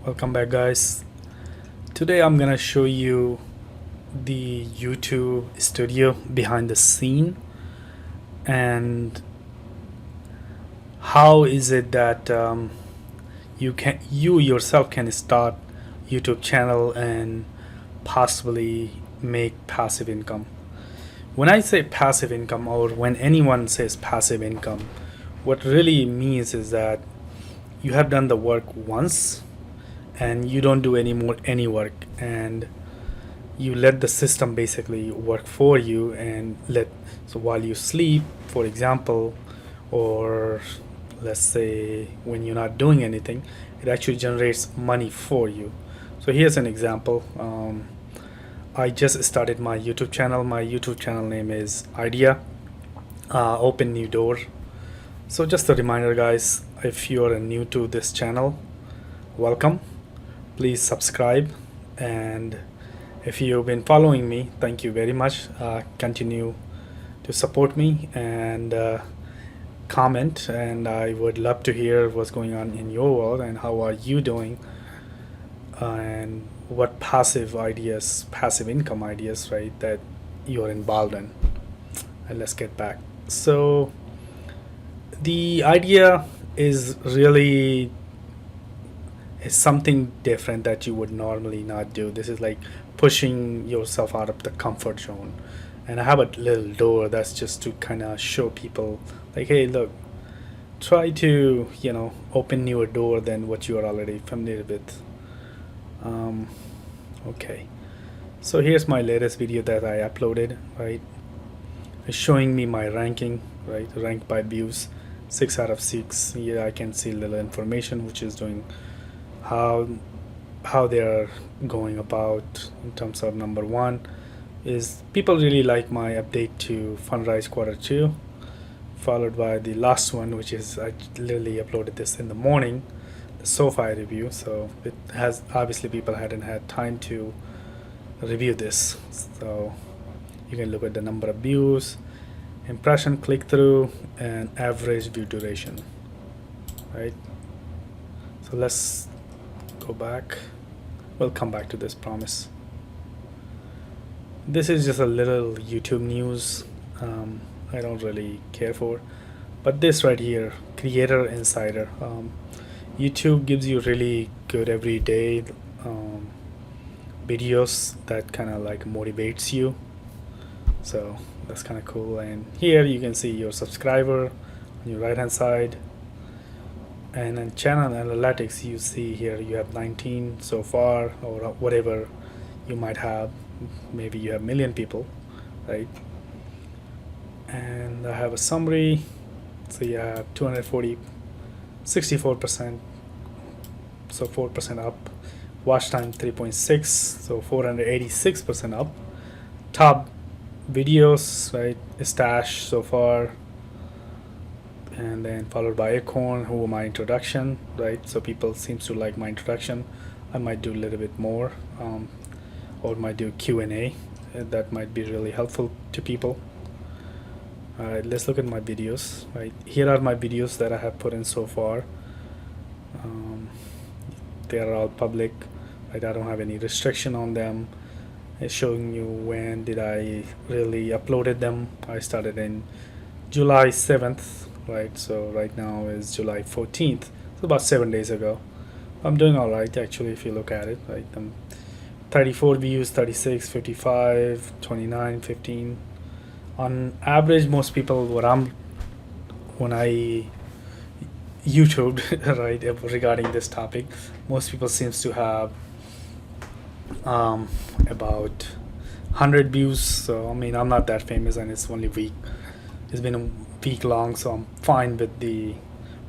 Welcome back, guys. Today I'm gonna show you the YouTube studio behind the scene and how is it that you yourself can start YouTube channel and possibly make passive income. When I say passive income, or when anyone says passive income, what really means is that you have done the work once and you don't do any work, and you let the system basically work for you and so while you sleep, for example, or let's say when you're not doing anything, it actually generates money for you. So here's an example. I just started my YouTube channel name is Idea Open New Door. So just a reminder, guys, if you're new to this channel, welcome. Please subscribe, and if you've been following me, thank you very much. Continue to support me and comment, and I would love to hear what's going on in your world and how are you doing, and what passive income ideas, right, that you're involved in. And let's get back. So the idea is really is something different that you would normally not do. This is like pushing yourself out of the comfort zone. And I have a little door that's just to kind of show people, like, hey, look, try to, open newer door than what you are already familiar with. Okay. So here's my latest video that I uploaded, right? It's showing me my ranking, right? Ranked by views, 6 out of 6. Here I can see a little information, which is doing how they are going about in terms of number one is people really like my update to Fundrise Quarter 2, followed by the last one, which is I literally uploaded this in the morning, the SoFi review. So it has obviously people hadn't had time to review this. So you can look at the number of views, impression, click through, and average view duration, right? So let's go back. We'll come back to this, promise. This is just a little YouTube news. I don't really care for, but this right here, Creator Insider. YouTube gives you really good everyday videos that kind of like motivates you. So that's kind of cool. And here you can see your subscriber on your right hand side. And in channel analytics, you see here you have 19 so far, or whatever you might have. Maybe you have million people, right? And I have a summary. So you have 240, 64%, so 4% up. Watch time 3.6, so 486% up. Top videos, right? Stash so far, and then followed by Acorn, who my introduction, right? So people seems to like my introduction. I might do a little bit more, or might do Q&A. That might be really helpful to people. All right, let's look at my videos. Right, here are my videos that I have put in so far. They are all public, right? I don't have any restriction on them. It's showing you when did I really uploaded them. I started in July 7th, right? So right now is July 14th, so about 7 days ago. I'm doing all right, actually, if you look at it, right? 34 views, 36, 55, 29, 15. On average, most people, when I YouTube, right, regarding this topic, most people seems to have about 100 views. So I mean, I'm not that famous, and it's only week. It's been a week long, so I'm fine with the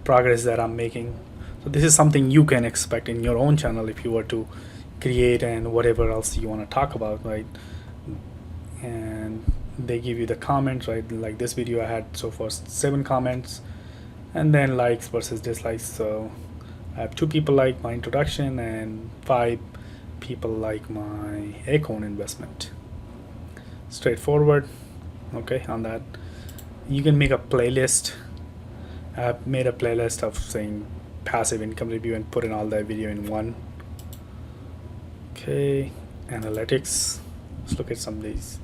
progress that I'm making. So this is something you can expect in your own channel if you were to create and whatever else you want to talk about, right? And they give you the comments, right? Like this video I had so far 7 comments, and then likes versus dislikes. So I have 2 people like my introduction and 5 people like my Acorn investment. Straightforward. Okay, on that you can make a playlist. I've made a playlist of saying passive income review and put in all that video in one Okay, analytics. Let's look at some of these.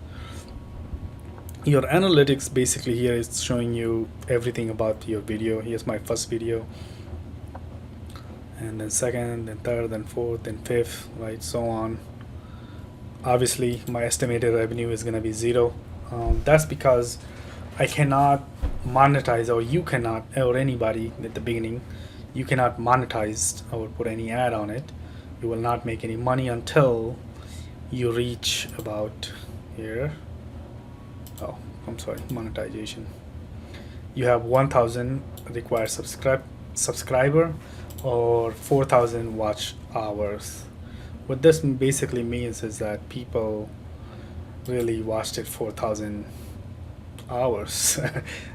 Your analytics basically here is showing you everything about your video. Here's my first video, and then second, then third, then fourth, then fifth, right, so on. Obviously my estimated revenue is going to be 0. That's because I cannot monetize, or you cannot, or anybody at the beginning, you cannot monetize or put any ad on it. You will not make any money until you reach about here. Oh, I'm sorry, monetization. You have 1,000 required subscriber or 4,000 watch hours. What this basically means is that people really watched it 4,000 hours.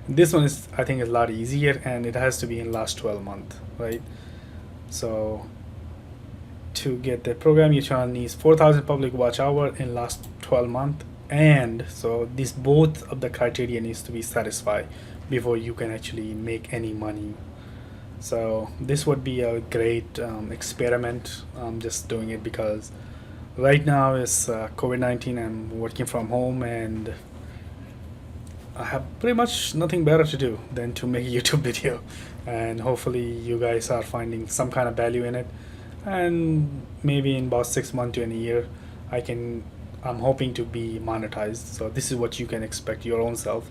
This one is, I think, a lot easier, and it has to be in last 12 months, right? So to get the program, your channel needs 4,000 public watch hour in last 12 months, and so these both of the criteria needs to be satisfied before you can actually make any money. So this would be a great experiment. I'm just doing it because right now is COVID-19. I'm working from home, and I have pretty much nothing better to do than to make a YouTube video, and hopefully you guys are finding some kind of value in it. And maybe in about 6 months to a year, I'm hoping to be monetized. So this is what you can expect your own self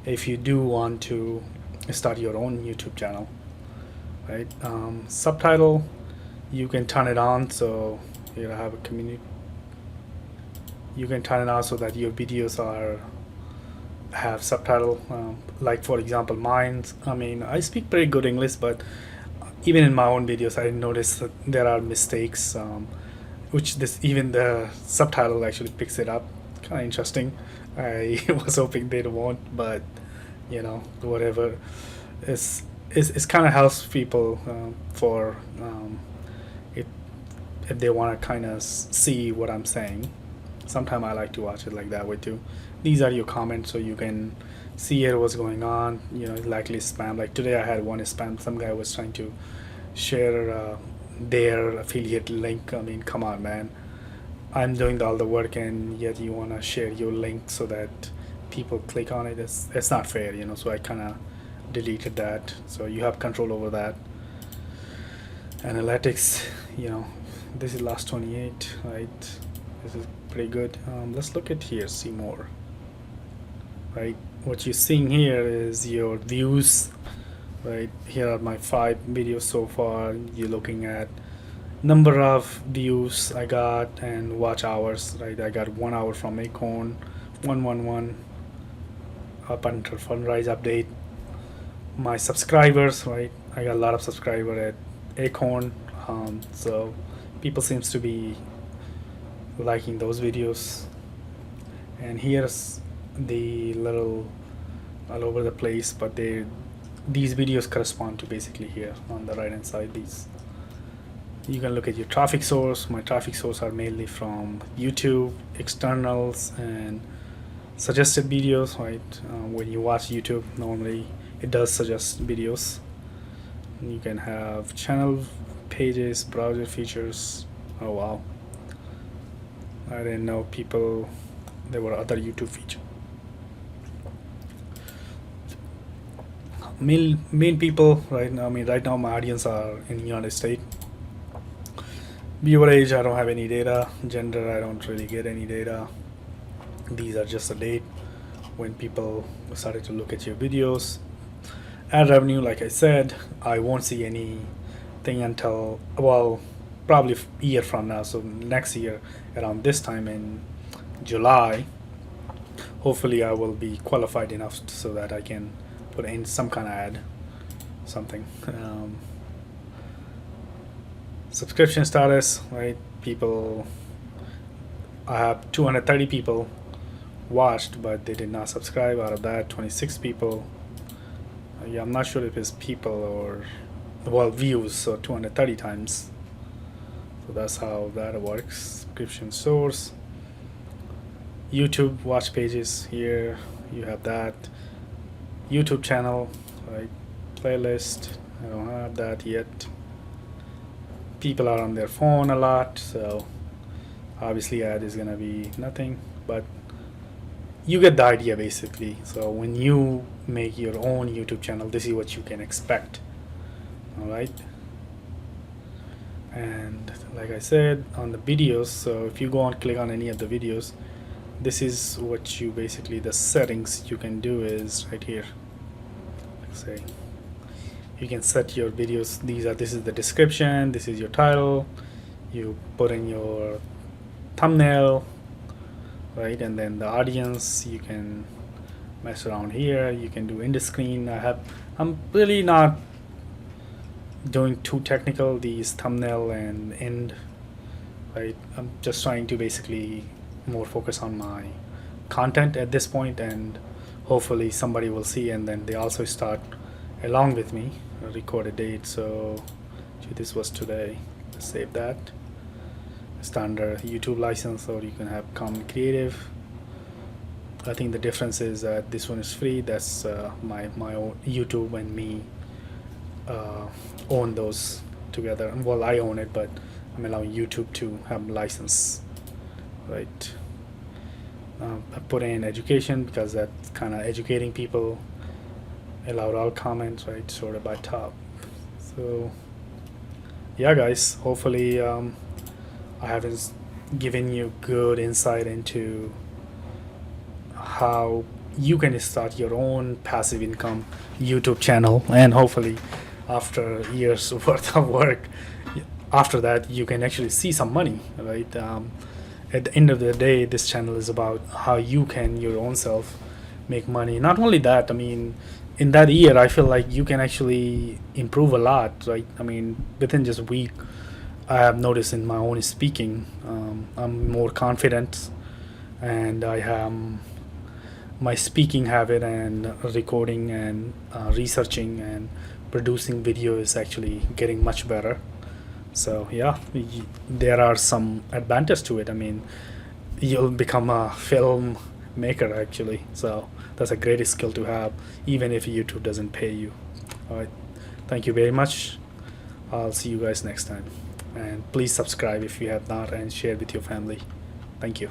if you do want to start your own YouTube channel, right? Subtitle, you can turn it on. So here I have a community. You can turn it on so that your videos have subtitle. Like for example, mine. I mean, I speak pretty good English, but even in my own videos, I noticed that there are mistakes, which even the subtitle actually picks it up. Kind of interesting. I was hoping they won't, but whatever. It's kind of helps people for if they want to kind of see what I'm saying. Sometimes I like to watch it like that way too. These are your comments, so you can see here what's going on. Likely spam. Like today I had one spam. Some guy was trying to share their affiliate link. I mean, come on, man. I'm doing all the work, and yet you want to share your link so that people click on it. It's not fair, so I kind of deleted that. So you have control over that. Analytics, this is last 28, right? This is pretty good. Let's look at here, see more, right? What you're seeing here is your views, right? Here are my 5 videos so far. You're looking at number of views I got and watch hours, right? I got 1 hour from Acorn, 111 up until Funrise update. My subscribers, right? I got a lot of subscribers at Acorn, so people seems to be liking those videos. And here's the little all over the place, but these videos correspond to basically here on the right hand side. These you can look at your traffic source. My traffic source are mainly from YouTube, externals, and suggested videos, right? When you watch YouTube, normally it does suggest videos. You can have channel pages, browser features. Oh wow, I didn't know there were other YouTube features. Main people right now. I mean, right now my audience are in the United States. Viewer age, I don't have any data. Gender, I don't really get any data. These are just the date when people started to look at your videos. Ad revenue, like I said, I won't see anything until, well, probably a year from now. So next year around this time in July, hopefully I will be qualified enough so that I can put in some kind of ad, something. Subscription status, right? People, I have 230 people watched, but they did not subscribe. Out of that, 26 people. Yeah, I'm not sure if it's people or, well, views, so 230 times. So that's how that works. Subscription source. YouTube watch pages, here you have that. YouTube channel, right? Playlist, I don't have that yet. People are on their phone a lot, so Obviously ad is gonna be nothing, but you get the idea basically. So when you make your own YouTube channel, this is what you can expect. All right. And like I said on the videos, so if you go and click on any of the videos, this is what you basically, the settings you can do is right here. Let's say you can set your videos. This is the description, this is your title, you put in your thumbnail, right? And then the audience, you can mess around here, you can do end screen. I'm really not doing too technical, these thumbnail and end, right? I'm just trying to basically more focus on my content at this point, and hopefully somebody will see and then they also start along with me. Record a date, so this was today. Let's save that. Standard YouTube license, or you can have common creative. I think the difference is that this one is free. That's my own YouTube and me own those together. Well, I own it, but I'm allowing YouTube to have license, right? I put in education because that's kind of educating people. Allowed all comments, right? Sorted by top. So yeah, guys, hopefully I have given you good insight into how you can start your own passive income YouTube channel, and hopefully after years worth of work, after that you can actually see some money, right? At the end of the day, this channel is about how you can your own self make money. Not only that, I mean, in that year I feel like you can actually improve a lot, right? I mean, within just a week I have noticed in my own speaking, I'm more confident, and I have my speaking habit and recording and researching and producing video is actually getting much better. So yeah, there are some advantages to it. I mean, you'll become a film maker actually, so that's a great skill to have even if YouTube doesn't pay you. All right, thank you very much. I'll see you guys next time, and please subscribe if you have not, and share with your family. Thank you.